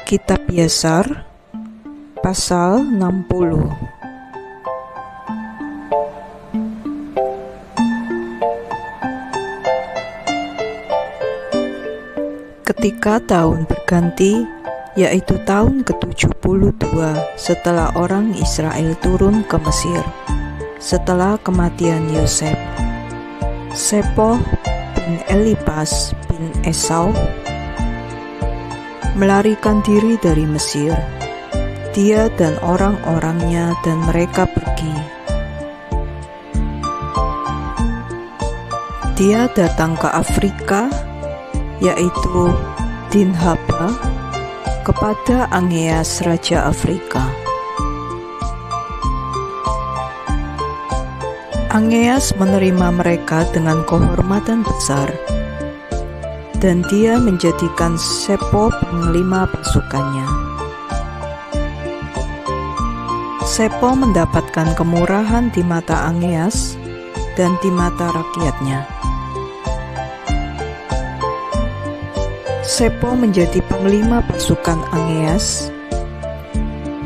Kitab Yesar pasal 60. Ketika tahun berganti, yaitu tahun ke-72 setelah orang Israel turun ke Mesir, setelah kematian Yosef, Sepoh bin Elipas bin Esau melarikan diri dari Mesir, dia dan orang-orangnya, dan mereka pergi. Dia datang ke Afrika, yaitu Dinhaba, kepada Angeas Raja Afrika. Angeas menerima mereka dengan kehormatan besar, dan dia menjadikan Sepoh panglima pasukannya. Sepoh mendapatkan kemurahan di mata Angeas dan di mata rakyatnya. Sepoh menjadi panglima pasukan Angeas,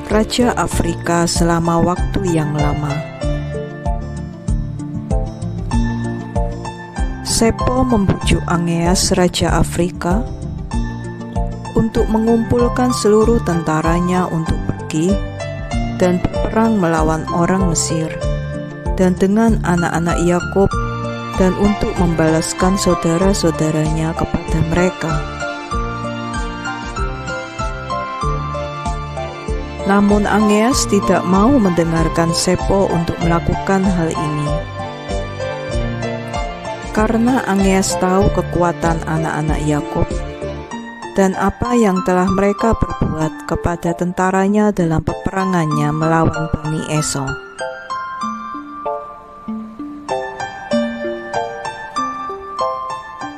Raja Afrika, selama waktu yang lama. Sepoh membujuk Angeas Raja Afrika untuk mengumpulkan seluruh tentaranya untuk pergi dan berperang melawan orang Mesir dan dengan anak-anak Yakub, dan untuk membalaskan saudara-saudaranya kepada mereka. Namun Angeas tidak mau mendengarkan Sepoh untuk melakukan hal ini. Karena Angeas tahu kekuatan anak-anak Yakub dan apa yang telah mereka perbuat kepada tentaranya dalam peperangannya melawan Bani Esau.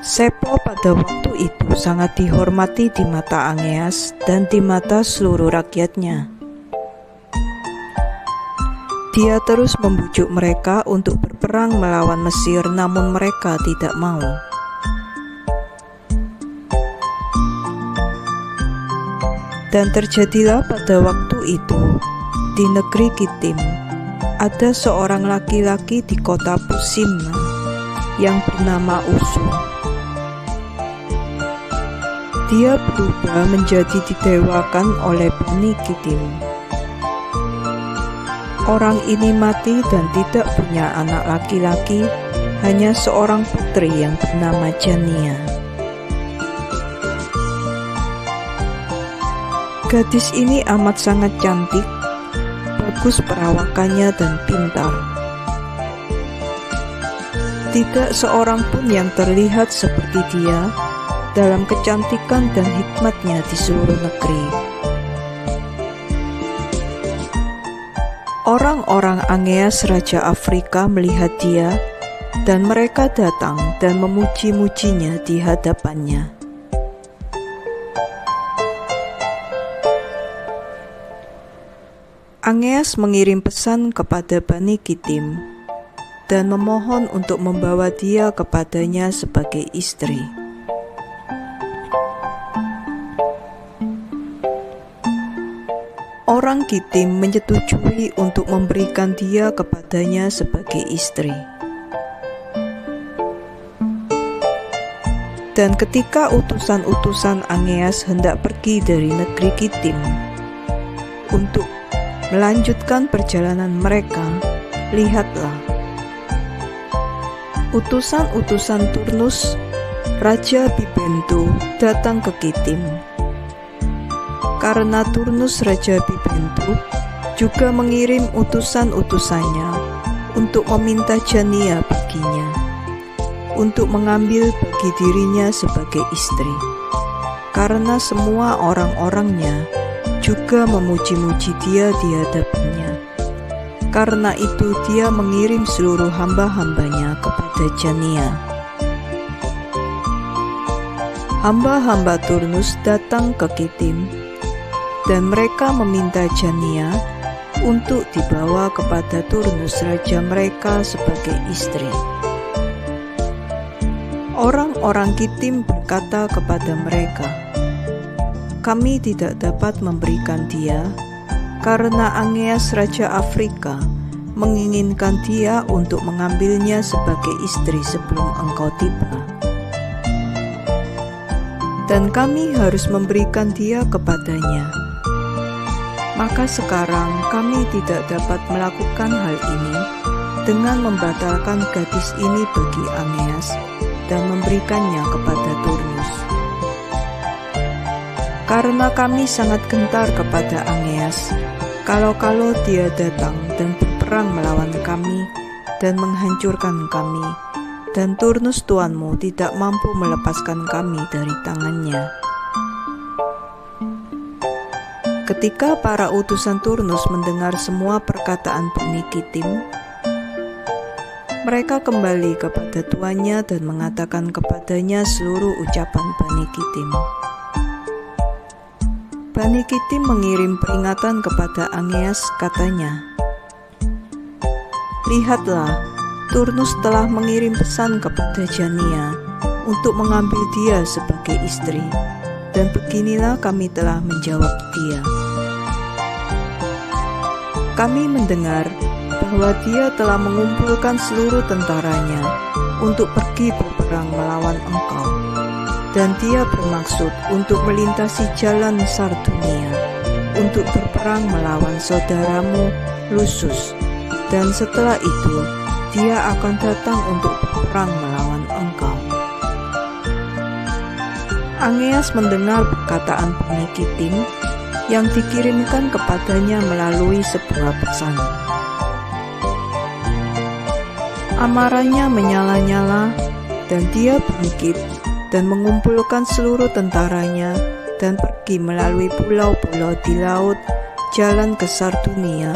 Sepoh pada waktu itu sangat dihormati di mata Angeas dan di mata seluruh rakyatnya. Dia terus membujuk mereka untuk berperang melawan Mesir, namun mereka tidak mau. Dan terjadilah pada waktu itu, di negeri Kitim, ada seorang laki-laki di kota Pusimna yang bernama Usu. Dia berubah menjadi didewakan oleh Bani Kitim. Orang ini mati dan tidak punya anak laki-laki, hanya seorang putri yang bernama Jania. Gadis ini amat sangat cantik, bagus perawakannya dan pintar. Tidak seorang pun yang terlihat seperti dia dalam kecantikan dan hikmatnya di seluruh negeri. Orang-orang Angeas Raja Afrika melihat dia, dan mereka datang dan memuji-mujinya di hadapannya. Angeas mengirim pesan kepada Bani Kitim dan memohon untuk membawa dia kepadanya sebagai istri. Orang Kitim menyetujui untuk memberikan dia kepadanya sebagai istri. Dan ketika utusan-utusan Angeas hendak pergi dari negeri Kitim untuk melanjutkan perjalanan mereka, lihatlah, utusan-utusan Turnus, Raja Bibentu, datang ke Kitim. Karena Turnus Raja Bibentu juga mengirim utusan-utusannya untuk meminta Jania baginya, untuk mengambil bagi dirinya sebagai istri, karena semua orang-orangnya juga memuji-muji dia di hadapannya. Karena itu dia mengirim seluruh hamba-hambanya kepada Jania. Hamba-hamba Turnus datang ke Kitim, dan mereka meminta Jania untuk dibawa kepada Turnus raja mereka sebagai istri. Orang-orang Kitim berkata kepada mereka, kami tidak dapat memberikan dia, karena Aeneas Raja Afrika menginginkan dia untuk mengambilnya sebagai istri sebelum engkau tiba. Dan kami harus memberikan dia kepadanya. Maka sekarang kami tidak dapat melakukan hal ini dengan membatalkan gadis ini bagi Aeneas dan memberikannya kepada Turnus. Karena kami sangat gentar kepada Aeneas, kalau-kalau dia datang dan berperang melawan kami dan menghancurkan kami, dan Turnus tuanmu tidak mampu melepaskan kami dari tangannya. Ketika para utusan Turnus mendengar semua perkataan Bani Kitim, mereka kembali kepada tuannya dan mengatakan kepadanya seluruh ucapan Bani Kitim. Bani Kitim mengirim peringatan kepada Aeneas, katanya, "Lihatlah, Turnus telah mengirim pesan kepada Jania untuk mengambil dia sebagai istri, dan beginilah kami telah menjawab dia. Kami mendengar bahwa dia telah mengumpulkan seluruh tentaranya untuk pergi berperang melawan engkau, dan dia bermaksud untuk melintasi jalan Sardunia untuk berperang melawan saudaramu Lusus, dan setelah itu dia akan datang untuk berperang melawan engkau." Aeneas mendengar perkataan Bani Kitim yang dikirimkan kepadanya melalui sebuah pesan. Amarahnya menyala-nyala, dan dia bangkit dan mengumpulkan seluruh tentaranya dan pergi melalui pulau-pulau di laut jalan ke Sardunia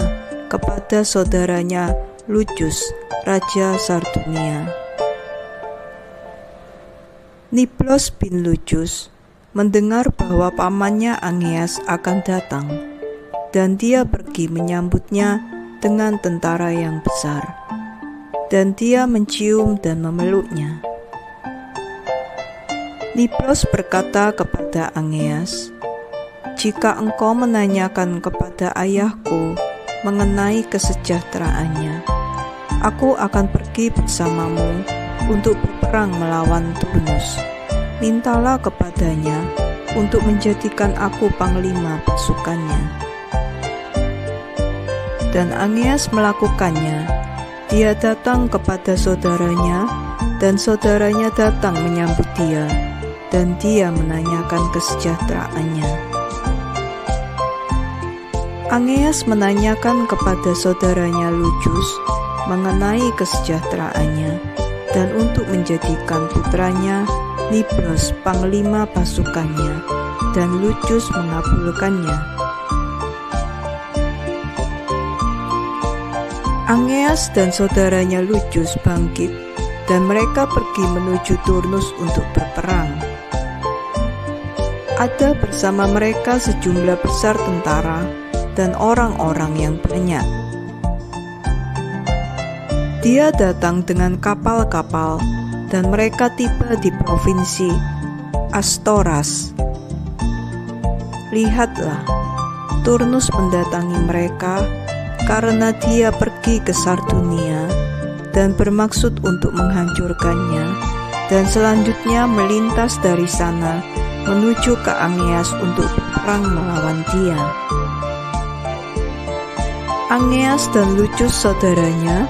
kepada saudaranya Lucius, Raja Sardunia. Niblos bin Lucius mendengar bahwa pamannya Aeneas akan datang, dan dia pergi menyambutnya dengan tentara yang besar, dan dia mencium dan memeluknya. Niblos berkata kepada Aeneas, "Jika engkau menanyakan kepada ayahku mengenai kesejahteraannya, aku akan pergi bersamamu untuk berperang melawan Turnus. Mintalah kepadanya untuk menjadikan aku panglima pasukannya." Dan Aeneas melakukannya. Dia datang kepada saudaranya, dan saudaranya datang menyambut dia, dan dia menanyakan kesejahteraannya. Aeneas menanyakan kepada saudaranya Lucius mengenai kesejahteraannya, dan untuk menjadikan putranya Niblos panglima pasukannya, dan Lucius mengabulkannya. Aeneas dan saudaranya Lucius bangkit, dan mereka pergi menuju Turnus untuk berperang. Ada bersama mereka sejumlah besar tentara dan orang-orang yang banyak. Dia datang dengan kapal-kapal, dan mereka tiba di provinsi Astoras. Lihatlah, Turnus mendatangi mereka karena dia pergi ke Sardunia dan bermaksud untuk menghancurkannya, dan selanjutnya melintas dari sana menuju ke Aeneas untuk berperang melawan dia. Aeneas dan Lucius saudaranya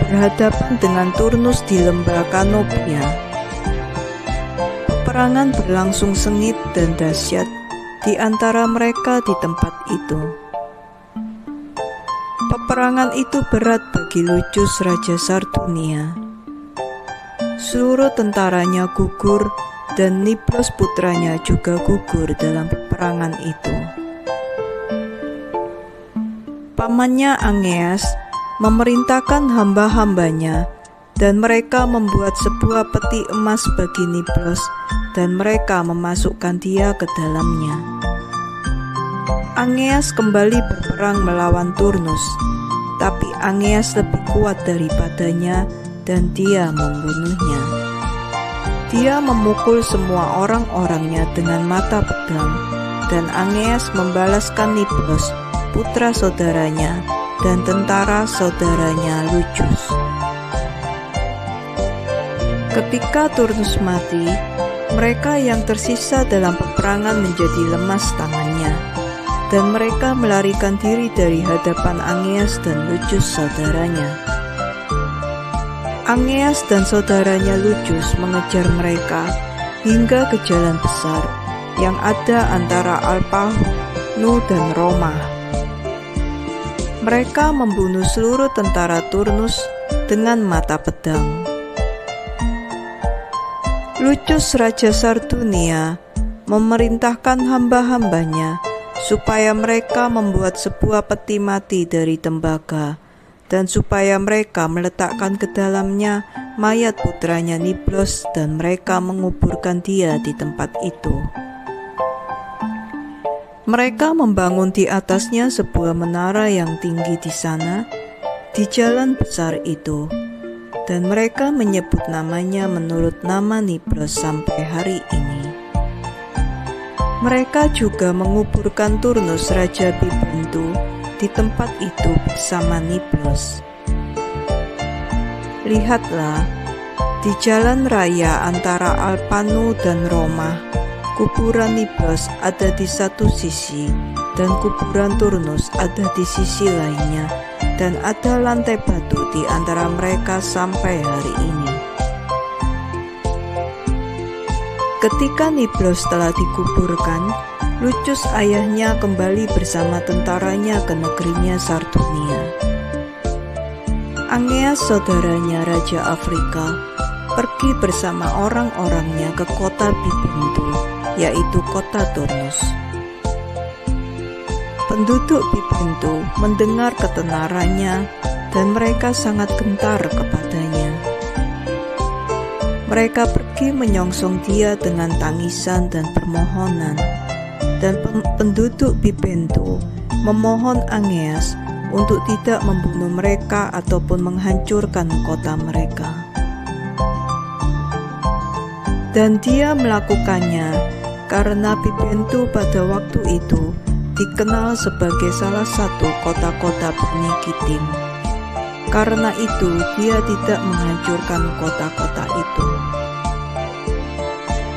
berhadapan dengan Turnus di lembah Kanopia. Peperangan berlangsung sengit dan dahsyat di antara mereka di tempat itu. Peperangan itu berat bagi Lucius Raja Sardunia. Seluruh tentaranya gugur, dan Niblos putranya juga gugur dalam peperangan itu. Pamannya Aeneas memerintahkan hamba-hambanya, dan mereka membuat sebuah peti emas bagi Niblos, dan mereka memasukkan dia ke dalamnya. Aeneas kembali berperang melawan Turnus, tapi Aeneas lebih kuat daripadanya, dan dia membunuhnya. Dia memukul semua orang-orangnya dengan mata pedang, dan Angeas membalaskan Niblos, putra saudaranya, dan tentara saudaranya Lucius. Ketika Turnus mati, mereka yang tersisa dalam peperangan menjadi lemas tangannya, dan mereka melarikan diri dari hadapan Angeas dan Lucius saudaranya. Angeas dan saudaranya Lucius mengejar mereka hingga ke jalan besar yang ada antara Alpahnu dan Roma. Mereka membunuh seluruh tentara Turnus dengan mata pedang. Lucius Raja Sardunia memerintahkan hamba-hambanya supaya mereka membuat sebuah peti mati dari tembaga, dan supaya mereka meletakkan ke dalamnya mayat putranya Niblos, dan mereka menguburkan dia di tempat itu. Mereka membangun di atasnya sebuah menara yang tinggi di sana, di jalan besar itu, dan mereka menyebut namanya menurut nama Niblos sampai hari ini. Mereka juga menguburkan Turnus Raja Bibentu di tempat itu bersama Niblos. Lihatlah, di jalan raya antara Alpahnu dan Roma, kuburan Niblos ada di satu sisi, dan kuburan Turnus ada di sisi lainnya, dan ada lantai batu di antara mereka sampai hari ini. Ketika Niblos telah dikuburkan, Lucius ayahnya kembali bersama tentaranya ke negerinya Sardunia. Angeas saudaranya Raja Afrika pergi bersama orang-orangnya ke kota Bibentu, yaitu kota Turnus. Penduduk Bibentu mendengar ketenarannya dan mereka sangat gentar kepadanya. Mereka pergi menyongsong dia dengan tangisan dan permohonan, dan penduduk Bibentu memohon Angeas untuk tidak membunuh mereka ataupun menghancurkan kota mereka. Dan dia melakukannya karena Bibentu pada waktu itu dikenal sebagai salah satu kota-kota Bani Kitim. Karena itu dia tidak menghancurkan kota-kota itu.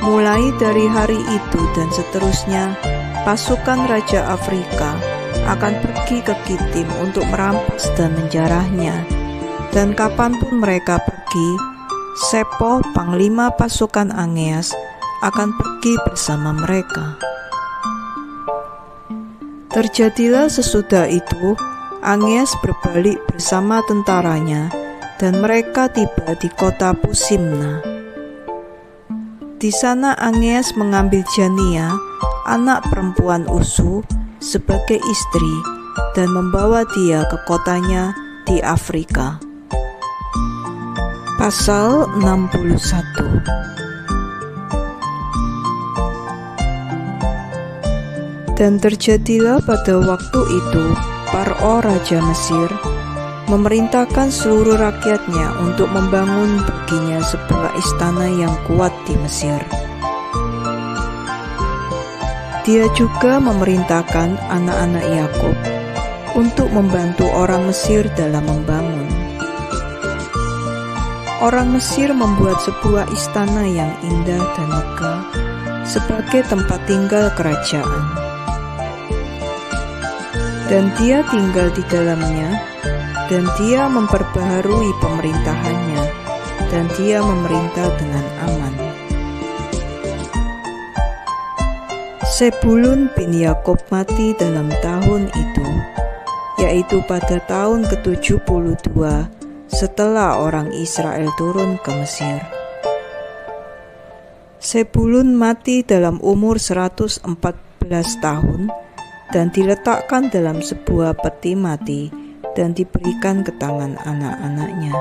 Mulai dari hari itu dan seterusnya, pasukan Raja Afrika akan pergi ke Kitim untuk merampas dan menjarahnya. Dan kapanpun mereka pergi, Sepo, panglima pasukan Angeas, akan pergi bersama mereka. Terjadilah sesudah itu, Angeas berbalik bersama tentaranya, dan mereka tiba di kota Pusimna. Di sana Angeas mengambil Jania, anak perempuan Usu, sebagai istri, dan membawa dia ke kotanya di Afrika. Pasal 61. Dan terjadilah pada waktu itu, Paro Raja Mesir memerintahkan seluruh rakyatnya untuk membangun baginya sebuah istana yang kuat di Mesir. Dia juga memerintahkan anak-anak Yakub untuk membantu orang Mesir dalam membangun. Orang Mesir membuat sebuah istana yang indah dan megah sebagai tempat tinggal kerajaan. Dan dia tinggal di dalamnya, dan dia memperbaharui pemerintahannya, dan dia memerintah dengan aman. Sebulun bin Yakob mati dalam tahun itu, yaitu pada tahun ke-72 setelah orang Israel turun ke Mesir. Sebulun mati dalam umur 114 tahun, dan diletakkan dalam sebuah peti mati dan diberikan ke tangan anak-anaknya.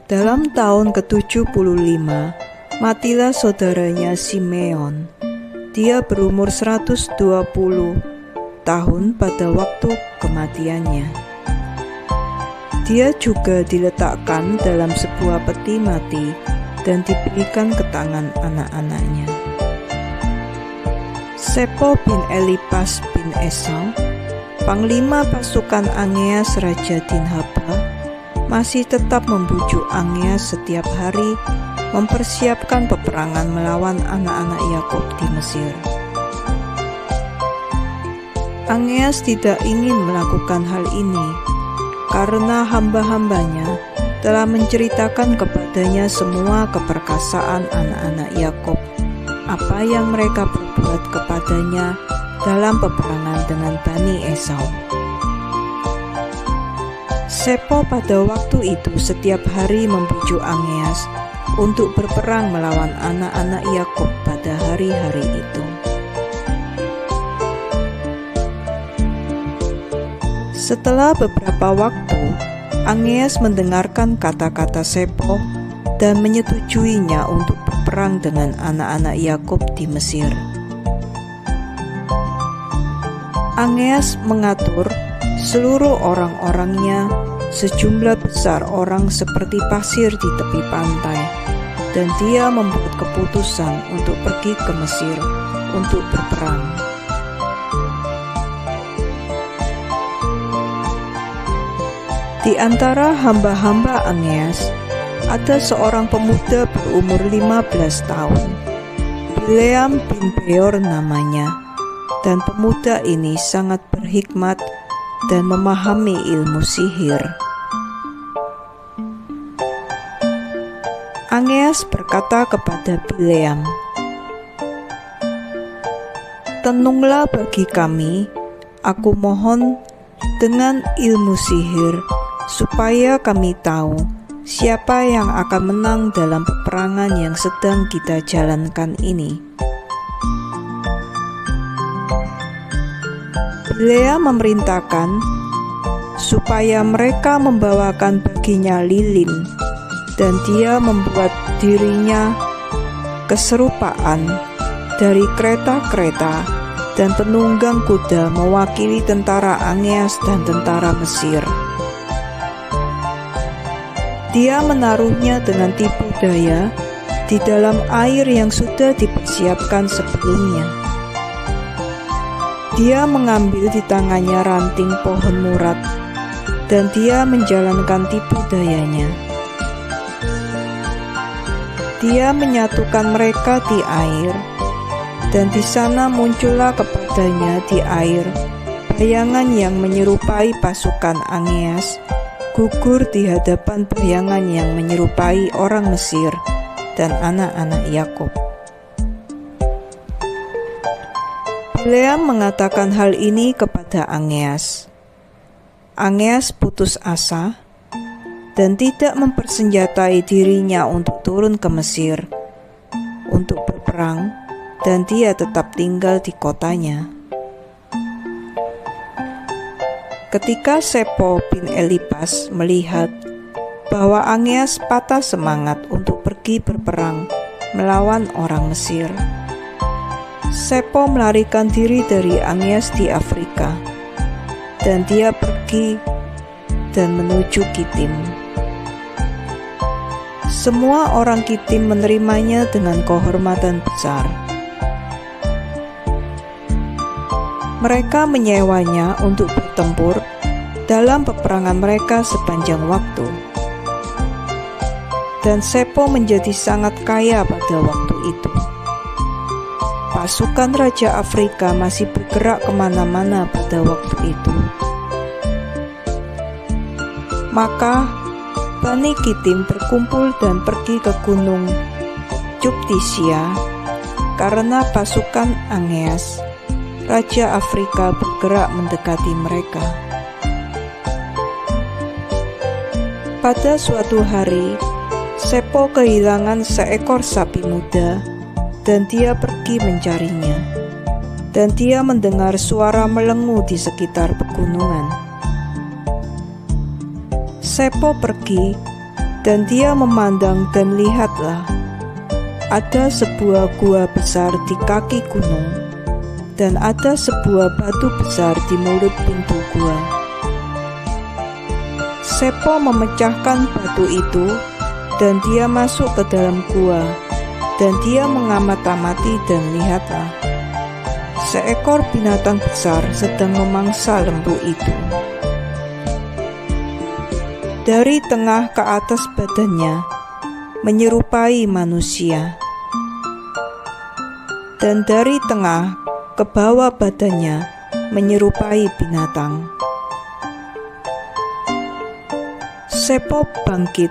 Dalam tahun ke-75, matilah saudaranya Simeon. Dia berumur 120 tahun pada waktu kematiannya. Dia juga diletakkan dalam sebuah peti mati dan diberikan ke tangan anak-anaknya. Sepo bin Elipas bin Esau, panglima pasukan Angeas Raja Dinhaba, masih tetap membujuk Angeas setiap hari mempersiapkan peperangan melawan anak-anak Yakub di Mesir. Angeas tidak ingin melakukan hal ini karena hamba-hambanya telah menceritakan kepadanya semua keperkasaan anak-anak Yakub, apa yang mereka perbuat kepadanya dalam peperangan dengan Bani Esau. Sepo pada waktu itu setiap hari membujuk Angeas untuk berperang melawan anak-anak Yakub pada hari-hari itu. Setelah beberapa waktu, Angeas mendengarkan kata-kata Sepo dan menyetujuinya untuk berperang dengan anak-anak Yakub di Mesir. Angeas mengatur seluruh orang-orangnya, sejumlah besar orang seperti pasir di tepi pantai, dan dia membuat keputusan untuk pergi ke Mesir untuk berperang. Di antara hamba-hamba Angeas, ada seorang pemuda berumur 15 tahun. Bileam bin Beor namanya, dan pemuda ini sangat berhikmat dan memahami ilmu sihir. Angeas berkata kepada Bileam, "Tenunglah bagi kami, aku mohon, dengan ilmu sihir, supaya kami tahu siapa yang akan menang dalam peperangan yang sedang kita jalankan ini." Bileam memerintahkan supaya mereka membawakan baginya lilin, dan dia membuat dirinya keserupaan dari kereta-kereta dan penunggang kuda mewakili tentara Angeas dan tentara Mesir. Dia menaruhnya dengan tipu daya di dalam air yang sudah dipersiapkan sebelumnya. Dia mengambil di tangannya ranting pohon murat, dan dia menjalankan tipu dayanya. Dia menyatukan mereka di air, dan di sana muncullah kepadanya di air bayangan yang menyerupai pasukan Angeas, gugur di hadapan bayangan yang menyerupai orang Mesir dan anak-anak Yakub. Bileam mengatakan hal ini kepada Angeas. Angeas putus asa dan tidak mempersenjatai dirinya untuk turun ke Mesir untuk berperang, dan dia tetap tinggal di kotanya. Ketika Sepo bin Elipas melihat bahwa Angeas patah semangat untuk pergi berperang melawan orang Mesir, Sepo melarikan diri dari Angeas di Afrika, dan dia pergi dan menuju Kitim. Semua orang Kitim menerimanya dengan kehormatan besar. Mereka menyewanya untuk bertempur dalam peperangan mereka sepanjang waktu. Dan Sepo menjadi sangat kaya pada waktu itu. Pasukan Raja Afrika masih bergerak kemana-mana pada waktu itu. Maka Bani Kitim berkumpul dan pergi ke gunung Cuktisia, karena pasukan Angeas, Raja Afrika, bergerak mendekati mereka. Pada suatu hari, Sepo kehilangan seekor sapi muda, dan dia pergi mencarinya. Dan dia mendengar suara melengu di sekitar pegunungan. Sepo pergi, dan dia memandang, dan lihatlah, ada sebuah gua besar di kaki gunung, dan ada sebuah batu besar di mulut pintu gua. Sepo memecahkan batu itu, dan dia masuk ke dalam gua, dan dia mengamat-amati, dan lihatlah, seekor binatang besar sedang memangsa lembu itu. Dari tengah ke atas badannya menyerupai manusia, dan dari tengah ke bawah badannya menyerupai binatang. Sepo bangkit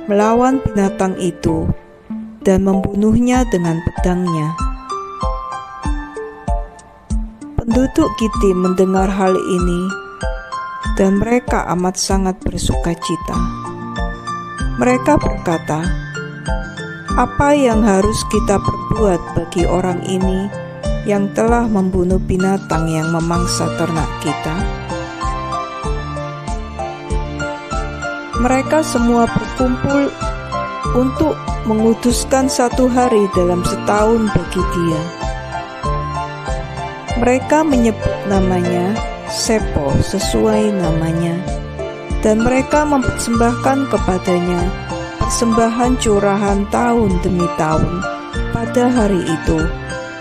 melawan binatang itu dan membunuhnya dengan pedangnya. Penduduk Kitim mendengar hal ini, dan mereka amat sangat bersukacita. Mereka berkata, "Apa yang harus kita perbuat bagi orang ini yang telah membunuh binatang yang memangsa ternak kita?" Mereka semua berkumpul untuk menguduskan 1 hari dalam setahun bagi dia. Mereka menyebut namanya Sepo sesuai namanya, dan mereka mempersembahkan kepadanya persembahan curahan tahun demi tahun pada hari itu,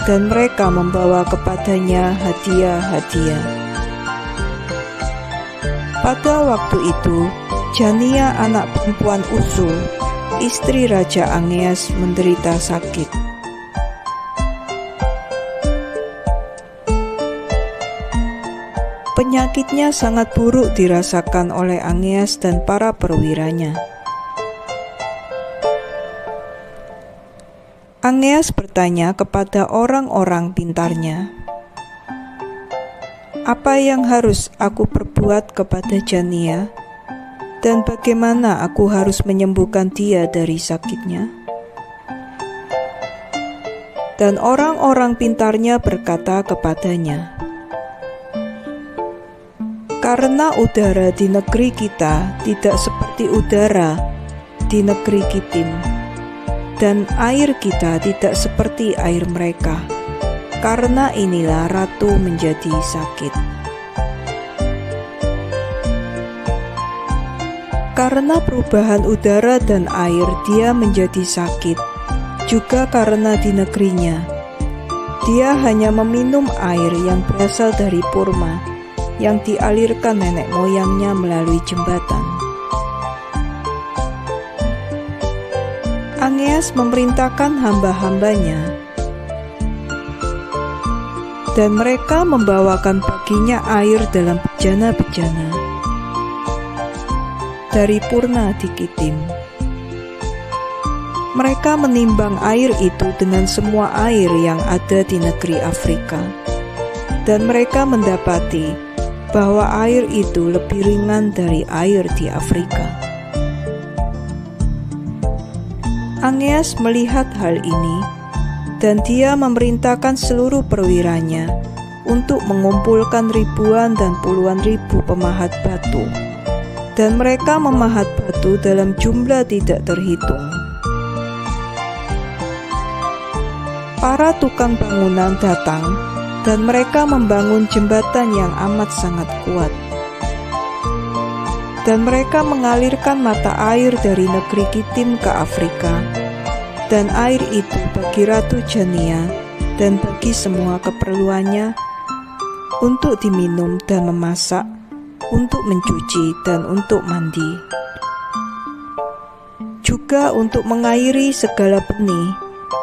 dan mereka membawa kepadanya hadiah-hadiah. Pada waktu itu, Jania anak perempuan Usul, istri Raja Angeas, menderita sakit. Penyakitnya sangat buruk dirasakan oleh Angeas dan para perwiranya. Angeas bertanya kepada orang-orang pintarnya, "Apa yang harus aku perbuat kepada Jania? Dan bagaimana aku harus menyembuhkan dia dari sakitnya?" Dan orang-orang pintarnya berkata kepadanya, "Karena udara di negeri kita tidak seperti udara di negeri Kitim, dan air kita tidak seperti air mereka. Karena inilah ratu menjadi sakit. Karena perubahan udara dan air dia menjadi sakit, juga karena di negerinya dia hanya meminum air yang berasal dari Purma, yang dialirkan nenek moyangnya melalui jembatan." Angeas memerintahkan hamba-hambanya, dan mereka membawakan baginya air dalam bejana-bejana dari Purna di Kitim. Mereka menimbang air itu dengan semua air yang ada di negeri Afrika, dan mereka mendapati bahwa air itu lebih ringan dari air di Afrika. Angeas melihat hal ini, dan dia memerintahkan seluruh perwiranya untuk mengumpulkan ribuan dan puluhan ribu pemahat batu, dan mereka memahat batu dalam jumlah tidak terhitung. Para tukang bangunan datang, dan mereka membangun jembatan yang amat sangat kuat. Dan mereka mengalirkan mata air dari negeri Kitim ke Afrika, dan air itu bagi Ratu Jania dan bagi semua keperluannya, untuk diminum dan memasak, untuk mencuci dan untuk mandi, juga untuk mengairi segala benih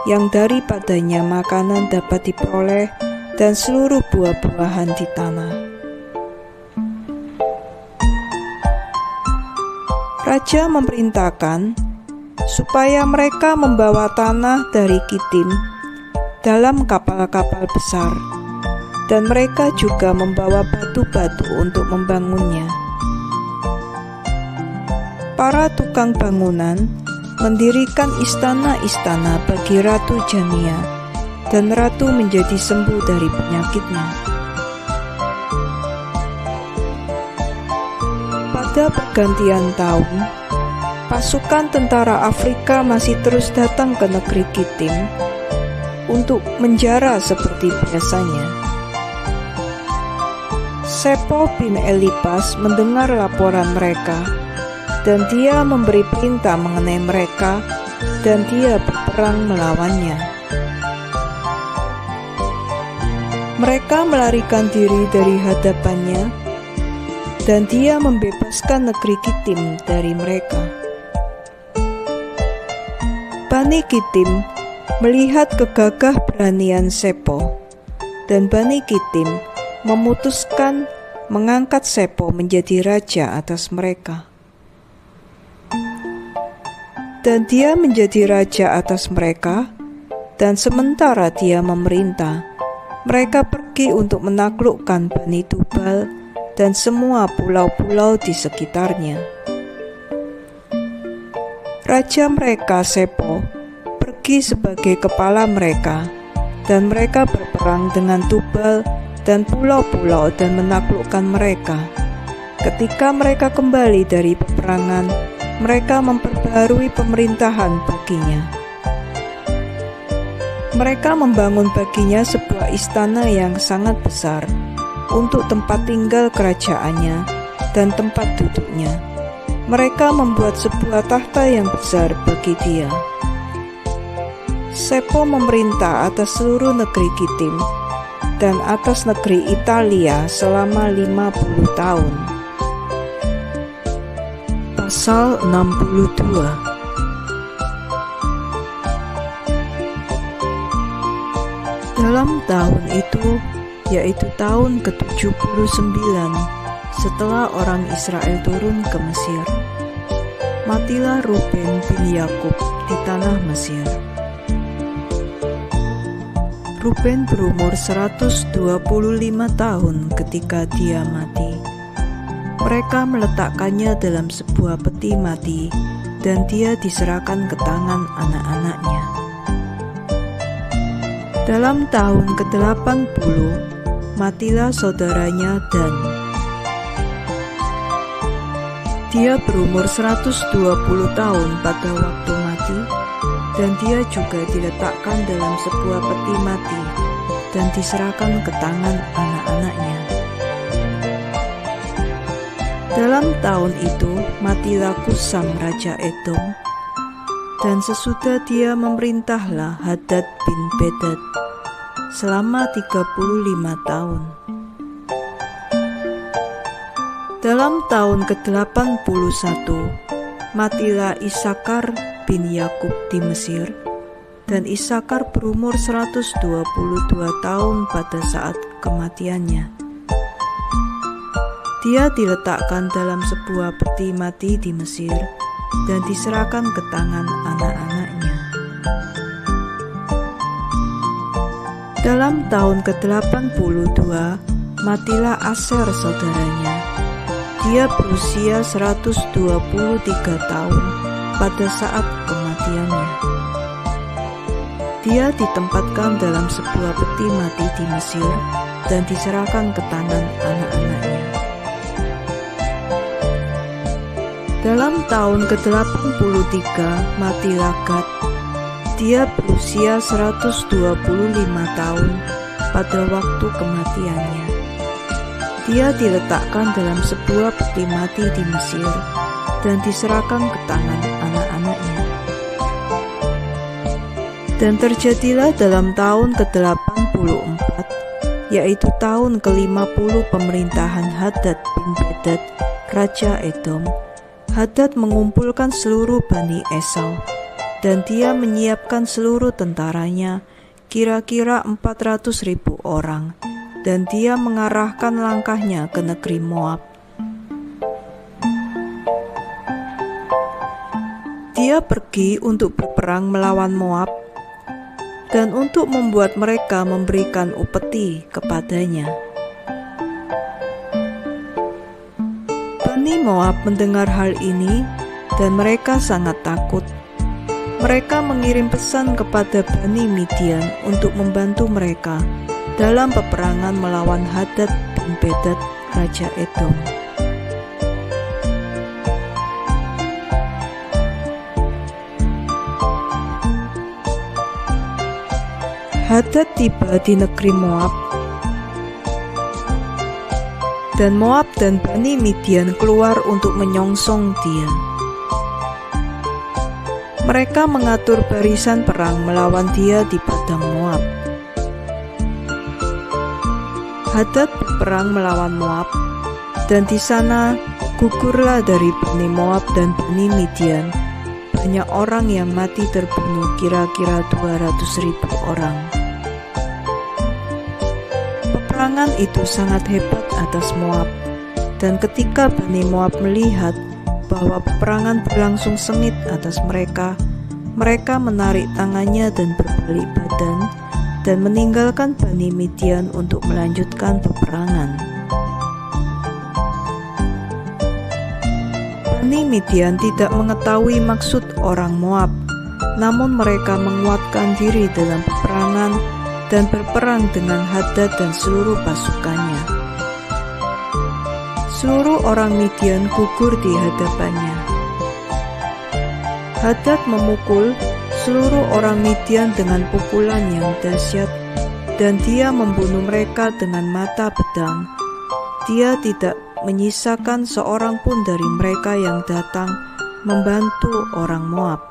yang daripadanya makanan dapat diperoleh, dan seluruh buah-buahan di tanah. Raja memerintahkan supaya mereka membawa tanah dari Kitim dalam kapal-kapal besar, dan mereka juga membawa batu-batu untuk membangunnya. Para tukang bangunan mendirikan istana-istana bagi Ratu Jania, dan ratu menjadi sembuh dari penyakitnya. Pada pergantian tahun, pasukan tentara Afrika masih terus datang ke negeri Kitim untuk menjara seperti biasanya. Sepo bin Elipas mendengar laporan mereka, dan dia memberi perintah mengenai mereka, dan dia berperang melawannya. Mereka melarikan diri dari hadapannya, dan dia membebaskan negeri Kitim dari mereka. Bani Kitim melihat kegagah beranian Sepo, dan Bani Kitim memutuskan mengangkat Sepo menjadi raja atas mereka. Dan dia menjadi raja atas mereka, dan sementara dia memerintah, mereka pergi untuk menaklukkan Bani Tubal dan semua pulau-pulau di sekitarnya. Raja mereka, Sepo, pergi sebagai kepala mereka, dan mereka berperang dengan Tubal dan pulau-pulau dan menaklukkan mereka. Ketika mereka kembali dari peperangan, mereka memperbaharui pemerintahan baginya. Mereka membangun baginya sebuah istana yang sangat besar untuk tempat tinggal kerajaannya dan tempat duduknya. Mereka membuat sebuah tahta yang besar bagi dia. Sepo memerintah atas seluruh negeri Kitim dan atas negeri Italia selama 50 tahun. Pasal 62. Dalam tahun itu, yaitu tahun ke-79 setelah orang Israel turun ke Mesir, matilah Ruben bin Yakub di tanah Mesir. Ruben berumur 125 tahun ketika dia mati. Mereka meletakkannya dalam sebuah peti mati, dan dia diserahkan ke tangan anak-anaknya. Dalam tahun ke-80, matilah saudaranya Dan. Dia berumur 120 tahun pada waktu mati, dan dia juga diletakkan dalam sebuah peti mati dan diserahkan ke tangan anak-anaknya. Dalam tahun itu, matilah Kusam Raja Edom, dan sesudah dia memerintahlah Hadad bin Bedad selama 35 tahun. Dalam tahun ke-81, matilah Isakar bin Yakub di Mesir, dan Isakar berumur 122 tahun pada saat kematiannya. Dia diletakkan dalam sebuah peti mati di Mesir dan diserahkan ke tangan anak-anaknya. Dalam tahun ke-82, matilah Aser saudaranya. Dia berusia 123 tahun pada saat kematiannya. Dia ditempatkan dalam sebuah peti mati di Mesir dan diserahkan ke tangan anak-anaknya. Dalam tahun ke-83, matilah Gad. Dia berusia 125 tahun pada waktu kematiannya. Dia diletakkan dalam sebuah peti mati di Mesir dan diserahkan ke tangan anak-anaknya. Dan terjadilah dalam tahun ke-84, yaitu tahun ke-50 pemerintahan Hadad bin Bedad, Raja Edom, Hadad mengumpulkan seluruh Bani Esau, dan dia menyiapkan seluruh tentaranya, kira-kira 400.000 orang, dan dia mengarahkan langkahnya ke negeri Moab. Dia pergi untuk berperang melawan Moab, dan untuk membuat mereka memberikan upeti kepadanya. Bani Moab mendengar hal ini, dan mereka sangat takut. Mereka mengirim pesan kepada Bani Midian untuk membantu mereka dalam peperangan melawan Hadad bin Bedad, Raja Edom. Hadad tiba di negeri Moab, dan Moab dan Bani Midian keluar untuk menyongsong dia. Mereka mengatur barisan perang melawan dia di padang Moab. Hadad berperang melawan Moab, dan di sana gugurlah dari Bani Moab dan Bani Midian banyak orang yang mati terbunuh, kira-kira 200.000 orang. Peperangan itu sangat hebat atas Moab, dan ketika Bani Moab melihat bahwa peperangan berlangsung sengit atas mereka, mereka menarik tangannya dan berbalik badan dan meninggalkan Bani Midian untuk melanjutkan peperangan. Bani Midian tidak mengetahui maksud orang Moab, namun mereka menguatkan diri dalam peperangan dan berperang dengan Hadad dan seluruh pasukannya. Seluruh orang Midian gugur di hadapannya. Hadad memukul seluruh orang Midian dengan pukulan yang dahsyat, dan dia membunuh mereka dengan mata pedang. Dia tidak menyisakan seorang pun dari mereka yang datang membantu orang Moab.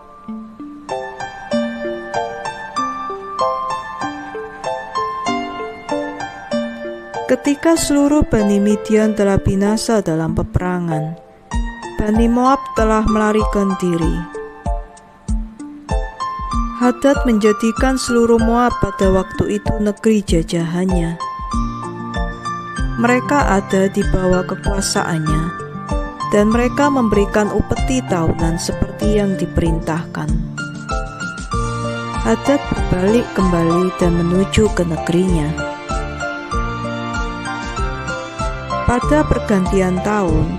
Ketika seluruh Bani Midian telah binasa dalam peperangan, Bani Moab telah melarikan diri. Hadad menjadikan seluruh Moab pada waktu itu negeri jajahannya. Mereka ada di bawah kekuasaannya, dan mereka memberikan upeti tahunan seperti yang diperintahkan. Hadad berbalik kembali dan menuju ke negerinya. Pada pergantian tahun,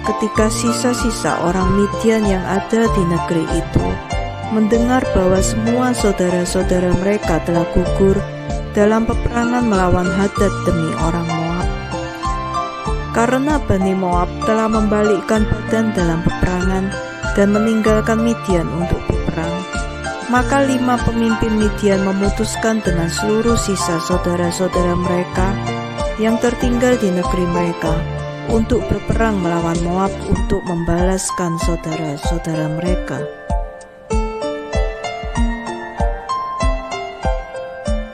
ketika sisa-sisa orang Midian yang ada di negeri itu mendengar bahwa semua saudara-saudara mereka telah gugur dalam peperangan melawan Hadad demi orang Moab, karena Bani Moab telah membalikkan badan dalam peperangan dan meninggalkan Midian untuk berperang, maka 5 pemimpin Midian memutuskan dengan seluruh sisa saudara-saudara mereka yang tertinggal di negeri mereka untuk berperang melawan Moab untuk membalaskan saudara-saudara mereka.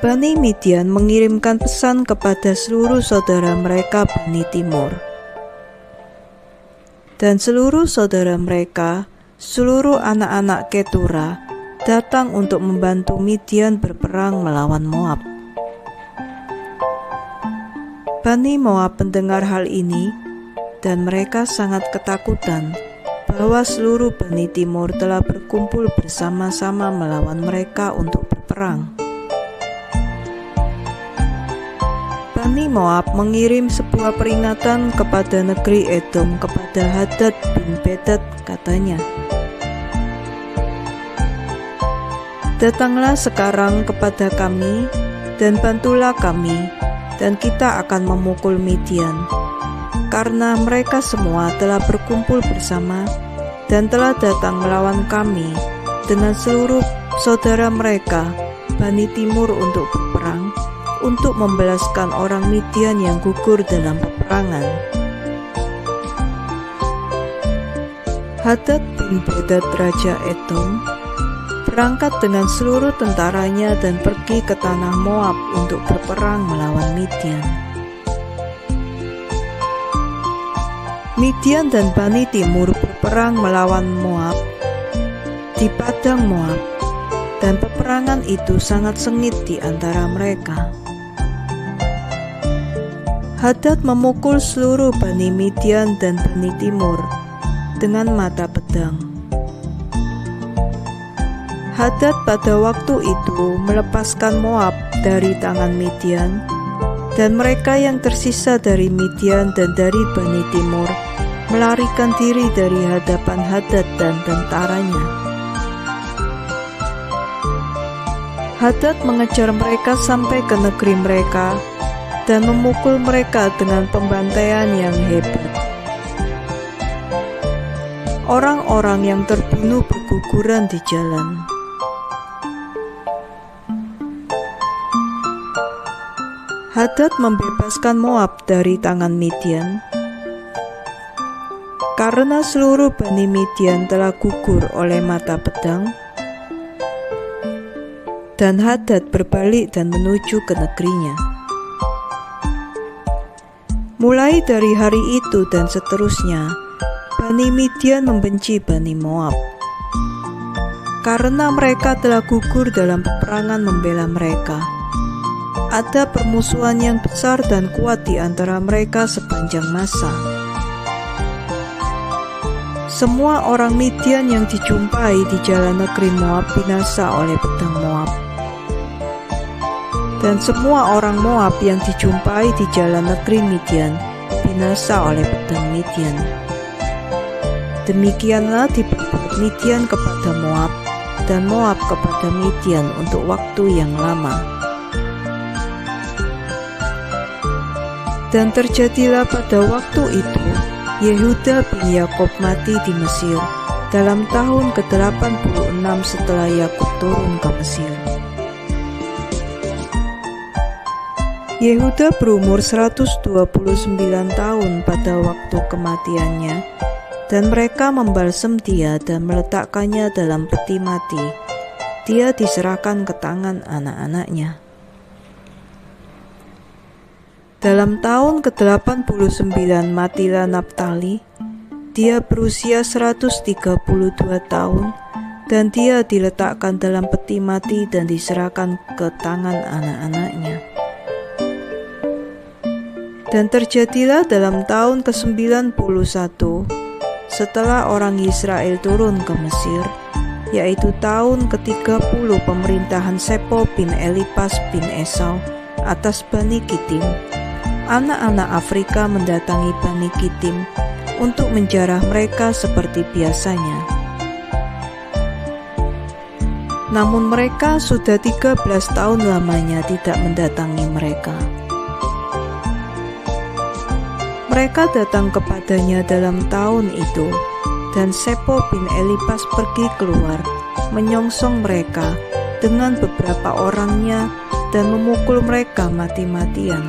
Bani Midian mengirimkan pesan kepada seluruh saudara mereka Bani Timur. Dan seluruh saudara mereka, seluruh anak-anak Ketura, datang untuk membantu Midian berperang melawan Moab. Bani Moab mendengar hal ini, dan mereka sangat ketakutan bahwa seluruh Bani Timur telah berkumpul bersama-sama melawan mereka untuk berperang. Bani Moab mengirim sebuah peringatan kepada negeri Edom kepada Hadad bin Bedad, katanya, "Datanglah sekarang kepada kami dan bantulah kami, dan kita akan memukul Midian, karena mereka semua telah berkumpul bersama dan telah datang melawan kami dengan seluruh saudara mereka Bani Timur untuk berperang, untuk membalaskan orang Midian yang gugur dalam peperangan." Hadad bin Bedad Raja Edom berangkat dengan seluruh tentaranya dan pergi ke tanah Moab untuk berperang melawan Midian. Midian dan Bani Timur berperang melawan Moab di padang Moab, dan peperangan itu sangat sengit di antara mereka. Hadad memukul seluruh Bani Midian dan Bani Timur dengan mata pedang. Hadad pada waktu itu melepaskan Moab dari tangan Midian, dan mereka yang tersisa dari Midian dan dari Bani Timur melarikan diri dari hadapan Hadad dan tentaranya. Hadad mengejar mereka sampai ke negeri mereka dan memukul mereka dengan pembantaian yang hebat. Orang-orang yang terbunuh berguguran di jalan. Hadad membebaskan Moab dari tangan Midian, karena seluruh Bani Midian telah gugur oleh mata pedang, dan Hadad berbalik dan menuju ke negerinya. Mulai dari hari itu dan seterusnya, Bani Midian membenci Bani Moab, karena mereka telah gugur dalam peperangan membela mereka. Ada permusuhan yang besar dan kuat di antara mereka sepanjang masa. Semua orang Midian yang dijumpai di jalan negeri Moab binasa oleh pedang Moab. Dan semua orang Moab yang dijumpai di jalan negeri Midian binasa oleh pedang Midian. Demikianlah diperbuat Midian kepada Moab, dan Moab kepada Midian untuk waktu yang lama. Dan terjadilah pada waktu itu, Yehuda bin Yakub mati di Mesir dalam tahun ke-86 setelah Yakub turun ke Mesir. Yehuda berumur 129 tahun pada waktu kematiannya, dan mereka membalsem dia dan meletakkannya dalam peti mati. Dia diserahkan ke tangan anak-anaknya. Dalam tahun ke-89 matilah Naftali. Dia berusia 132 tahun, dan dia diletakkan dalam peti mati dan diserahkan ke tangan anak-anaknya. Dan terjadilah dalam tahun ke-91 setelah orang Israel turun ke Mesir, yaitu tahun ke-30 pemerintahan Sepo bin Elipas bin Esau atas Bani Kitim. Anak-anak Afrika mendatangi Bani Kitim untuk menjarah mereka seperti biasanya. Namun mereka sudah 13 tahun lamanya tidak mendatangi mereka. Mereka datang kepadanya dalam tahun itu, dan Sepo bin Elipas pergi keluar, menyongsong mereka dengan beberapa orangnya dan memukul mereka mati-matian.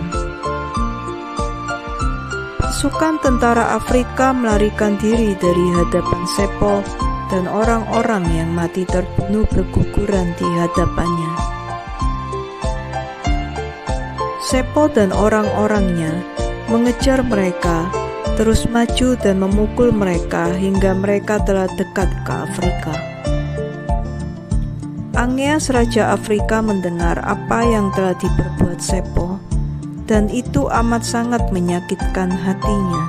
Pasukan tentara Afrika melarikan diri dari hadapan Sepo, dan orang-orang yang mati terbunuh berguguran di hadapannya. Sepo dan orang-orangnya mengejar mereka, terus maju dan memukul mereka hingga mereka telah dekat ke Afrika. Angeas Raja Afrika mendengar apa yang telah diperbuat Sepo, dan itu amat sangat menyakitkan hatinya.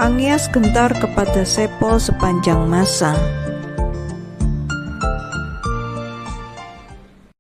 Angeas gentar kepada Sepo sepanjang masa.